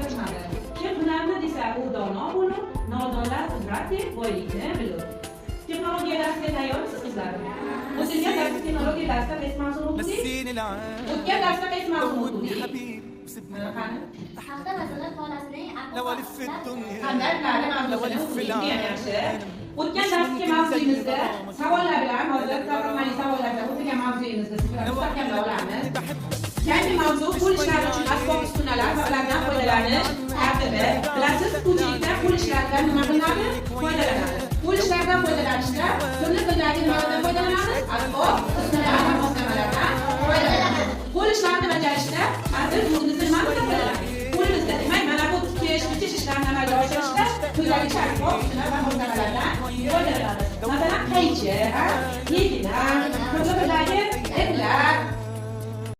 qadrladi. Kim hunarni desa, u dono bo'lur, nodonlar qudrat deb boylikni bilur. Texnologiya darsiga tayyormisiz qizlar? O'tilgan darsda texnologiya darsida qaysi mavzuni o'qidik? O'tgan darsda qaysi mavzuni o'qidik? Hafta masalan xonasining qanday mavzusini o'qidik? Yaxshi. O'tgan darsdagi mavzuyimizda savollar bilan hozir topilmali savollardan o'tgan mavzuyimizni mustahkamlab olamiz. Yangi mavzu qo'l ishlari uchun asbob uskunalar va ulardan foydalanish tartibi. Bilasiz, qulchilikda qo'l ishlaridan nima qilinadi? Foydalanadi. Qo'l ishlaridan foydalanishda turli xildagi nimalardan foydalanamiz? Asbob uskunalar va moslamalardan foydalanadi. Qo'l ishlarini bajarishda hozir o'zingizni nimadan foydalanamiz? Qo'limizda, demak, mana bu tikish, bichish ishlarini amalga oshirishda quyidagi asbob uskunalar va moslamalardan